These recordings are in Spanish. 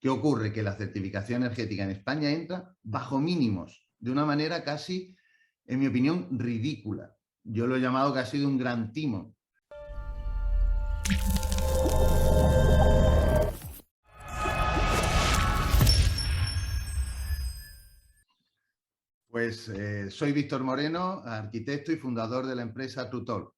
¿Qué ocurre? Que la certificación energética en España entra bajo mínimos, de una manera casi, en mi opinión, ridícula. Yo lo he llamado que ha sido un gran timo. Pues soy Víctor Moreno, arquitecto y fundador de la empresa Tutol,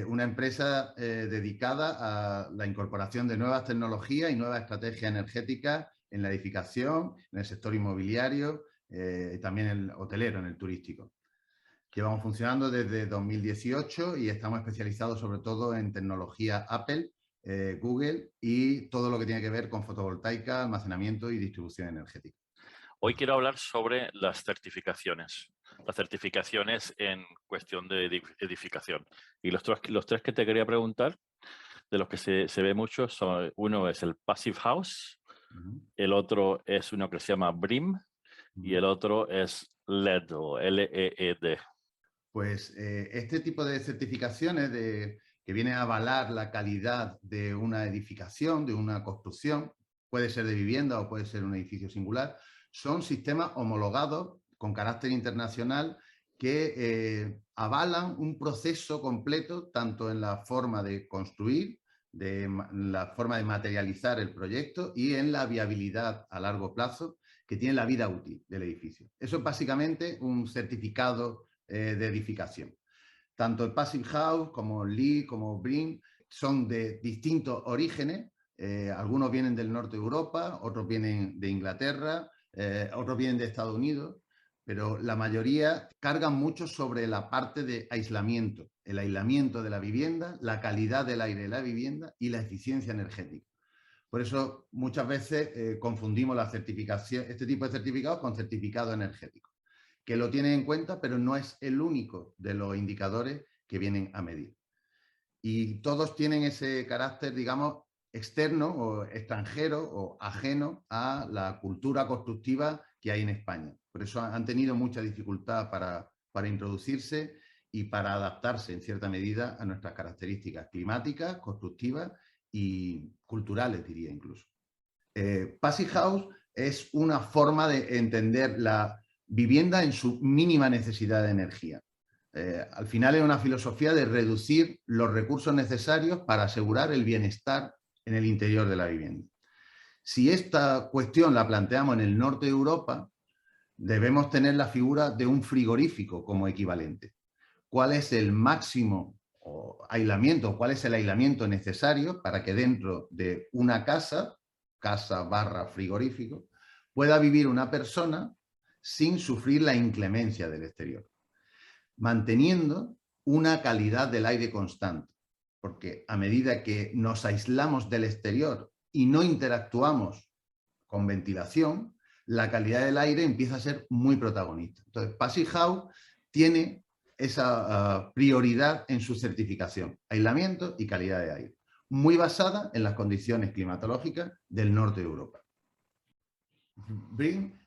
una empresa dedicada a la incorporación de nuevas tecnologías y nuevas estrategias energéticas en la edificación, en el sector inmobiliario y también en el hotelero, en el turístico. Llevamos funcionando desde 2018 y estamos especializados sobre todo en tecnología Apple, Google y todo lo que tiene que ver con fotovoltaica, almacenamiento y distribución energética. Hoy quiero hablar sobre las certificaciones en cuestión de edificación. Y los tres que te quería preguntar, de los que se ve mucho, son, uno es el Passive House, el otro es uno que se llama BREEAM y el otro es LED o LEED. Pues este tipo de certificaciones que vienen a avalar la calidad de una edificación, de una construcción, puede ser de vivienda o puede ser un edificio singular, son sistemas homologados con carácter internacional que avalan un proceso completo tanto en la forma de construir, la forma de materializar el proyecto y en la viabilidad a largo plazo que tiene la vida útil del edificio. Eso es básicamente un certificado de edificación. Tanto el Passive House como el LEED, como BREEAM, son de distintos orígenes. Algunos vienen del norte de Europa, otros vienen de Inglaterra, otros vienen de Estados Unidos, pero la mayoría cargan mucho sobre la parte de aislamiento, el aislamiento de la vivienda, la calidad del aire de la vivienda y la eficiencia energética. Por eso muchas veces confundimos la certificación, este tipo de certificados con certificado energético, que lo tienen en cuenta, pero no es el único de los indicadores que vienen a medir. Y todos tienen ese carácter, digamos, externo o extranjero o ajeno a la cultura constructiva que hay en España. Por eso han tenido mucha dificultad para introducirse y para adaptarse en cierta medida a nuestras características climáticas, constructivas y culturales, diría incluso. Passive House es una forma de entender la vivienda en su mínima necesidad de energía. Al final es una filosofía de reducir los recursos necesarios para asegurar el bienestar en el interior de la vivienda. Si esta cuestión la planteamos en el norte de Europa, debemos tener la figura de un frigorífico como equivalente. ¿Cuál es el máximo aislamiento? ¿Cuál es el aislamiento necesario para que dentro de una casa barra frigorífico, pueda vivir una persona sin sufrir la inclemencia del exterior, manteniendo una calidad del aire constante? Porque a medida que nos aislamos del exterior y no interactuamos con ventilación, la calidad del aire empieza a ser muy protagonista. Entonces, Passive House tiene esa prioridad en su certificación, aislamiento y calidad de aire, muy basada en las condiciones climatológicas del norte de Europa. BREEAM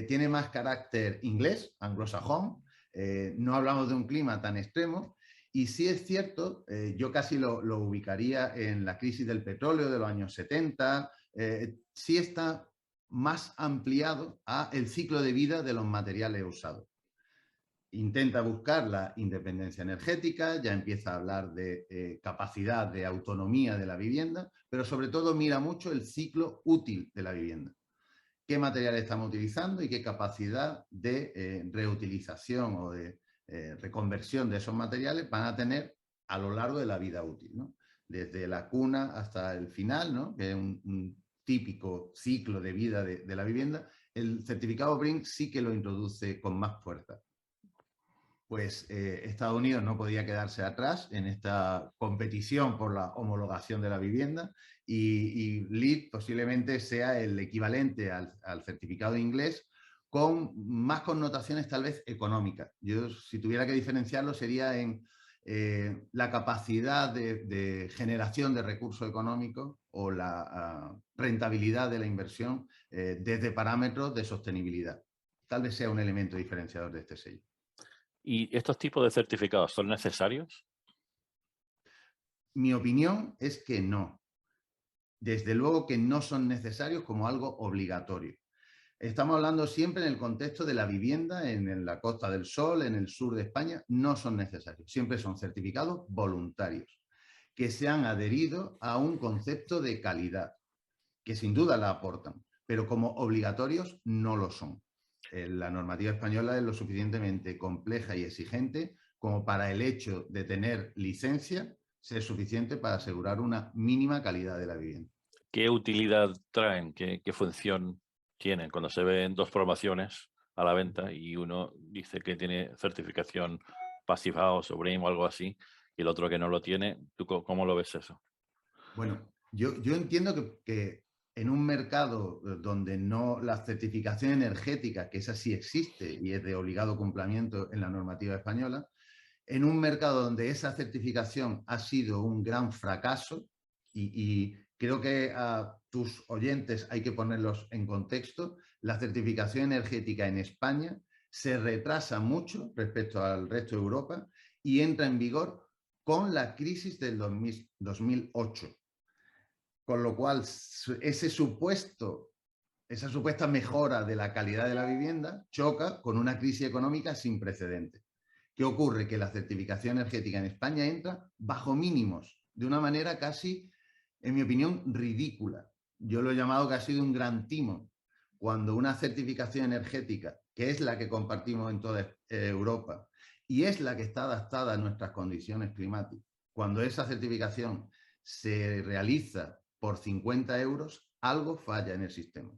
tiene más carácter inglés, anglosajón, no hablamos de un clima tan extremo y sí es cierto, yo casi lo ubicaría en la crisis del petróleo de los años 70, sí está más ampliado a el ciclo de vida de los materiales usados. Intenta buscar la independencia energética, ya empieza a hablar de capacidad de autonomía de la vivienda, pero sobre todo mira mucho el ciclo útil de la vivienda. Qué materiales estamos utilizando y qué capacidad de reutilización o de reconversión de esos materiales van a tener a lo largo de la vida útil, ¿no? Desde la cuna hasta el final, ¿no? Que es un típico ciclo de vida de la vivienda. El certificado BREEAM sí que lo introduce con más fuerza. Pues Estados Unidos no podía quedarse atrás en esta competición por la homologación de la vivienda y LEED posiblemente sea el equivalente al certificado inglés con más connotaciones tal vez económicas. Yo, si tuviera que diferenciarlo, sería en la capacidad de generación de recursos económicos o la rentabilidad de la inversión desde parámetros de sostenibilidad. Tal vez sea un elemento diferenciador de este sello. ¿Y estos tipos de certificados son necesarios? Mi opinión es que no. desde luego que no son necesarios como algo obligatorio. Estamos hablando siempre en el contexto de la vivienda en la Costa del Sol, en el sur de España, no son necesarios. Siempre son certificados voluntarios que se han adherido a un concepto de calidad, que sin duda la aportan, pero como obligatorios no lo son. La normativa española es lo suficientemente compleja y exigente como para el hecho de tener licencia ser suficiente para asegurar una mínima calidad de la vivienda. ¿Qué utilidad traen? ¿Qué función tienen? Cuando se ven dos promociones a la venta y uno dice que tiene certificación Passive House o BREEAM o algo así, y el otro que no lo tiene, ¿tú cómo lo ves eso? Bueno, yo entiendo que en un mercado donde no la certificación energética, que esa sí existe y es de obligado cumplimiento en la normativa española, en un mercado donde esa certificación ha sido un gran fracaso y creo que a tus oyentes hay que ponerlos en contexto, la certificación energética en España se retrasa mucho respecto al resto de Europa y entra en vigor con la crisis del 2008. Con lo cual, esa supuesta mejora de la calidad de la vivienda choca con una crisis económica sin precedentes. ¿Qué ocurre? Que la certificación energética en España entra bajo mínimos, de una manera casi, en mi opinión, ridícula. Yo lo he llamado que ha sido un gran timo, cuando una certificación energética, que es la que compartimos en toda Europa y es la que está adaptada a nuestras condiciones climáticas, cuando esa certificación se realiza por 50 euros, algo falla en el sistema.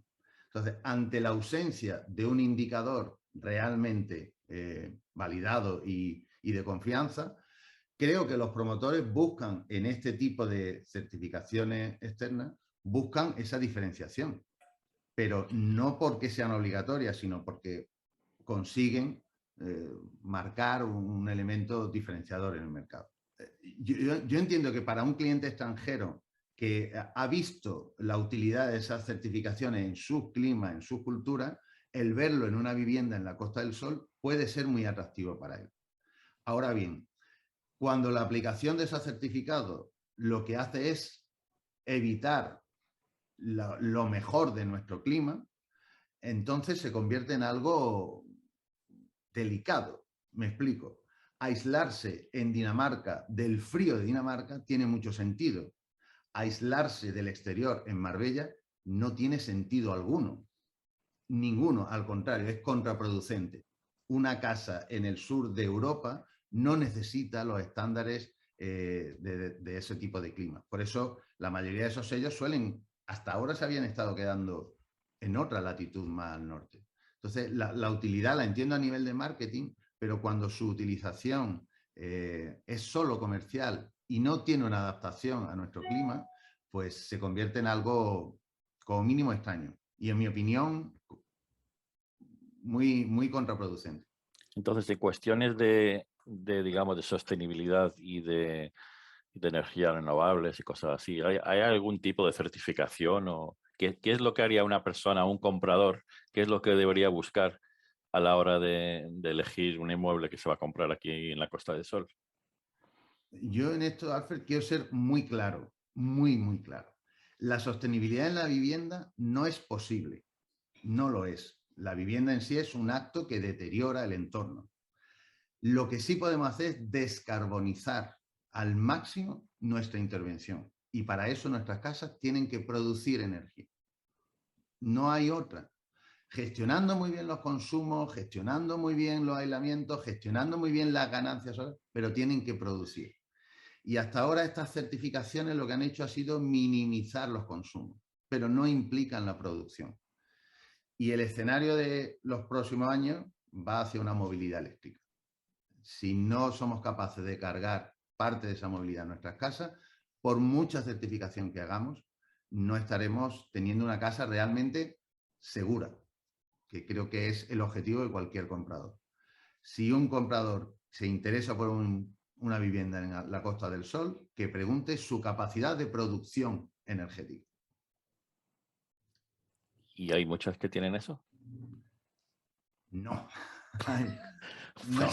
Entonces, ante la ausencia de un indicador realmente validado y de confianza, creo que los promotores buscan en este tipo de certificaciones externas, buscan esa diferenciación, pero no porque sean obligatorias, sino porque consiguen marcar un elemento diferenciador en el mercado. Yo entiendo que para un cliente extranjero que ha visto la utilidad de esas certificaciones en su clima, en su cultura, el verlo en una vivienda en la Costa del Sol puede ser muy atractivo para él. Ahora bien, cuando la aplicación de esos certificados lo que hace es evitar lo mejor de nuestro clima, entonces se convierte en algo delicado. Me explico. Aislarse en Dinamarca del frío de Dinamarca tiene mucho sentido. Aislarse del exterior en Marbella no tiene sentido alguno. Ninguno, al contrario, es contraproducente. Una casa en el sur de Europa no necesita los estándares de ese tipo de clima. Por eso la mayoría de esos sellos hasta ahora se habían estado quedando en otra latitud más al norte. Entonces, la utilidad la entiendo a nivel de marketing, pero cuando su utilización es solo comercial y no tiene una adaptación a nuestro clima, pues se convierte en algo como mínimo extraño. Y en mi opinión, muy contraproducente. Entonces, de cuestiones digamos, de sostenibilidad y de energías renovables y cosas así, ¿hay algún tipo de certificación o qué es lo que haría una persona, un comprador, qué es lo que debería buscar a la hora de elegir un inmueble que se va a comprar aquí en la Costa del Sol? Yo en esto, Alfred, quiero ser muy claro, muy claro. La sostenibilidad en la vivienda no es posible, no lo es. La vivienda en sí es un acto que deteriora el entorno. Lo que sí podemos hacer es descarbonizar al máximo nuestra intervención. Y para eso nuestras casas tienen que producir energía. No hay otra. Gestionando muy bien los consumos, gestionando muy bien los aislamientos, gestionando muy bien las ganancias, pero tienen que producir. Y hasta ahora estas certificaciones lo que han hecho ha sido minimizar los consumos, pero no implican la producción. Y el escenario de los próximos años va hacia una movilidad eléctrica. Si no somos capaces de cargar parte de esa movilidad en nuestras casas, por mucha certificación que hagamos, no estaremos teniendo una casa realmente segura, que creo que es el objetivo de cualquier comprador. Si un comprador se interesa por una vivienda en la Costa del Sol, que pregunte su capacidad de producción energética. ¿Y hay muchas que tienen eso? No, Pues no.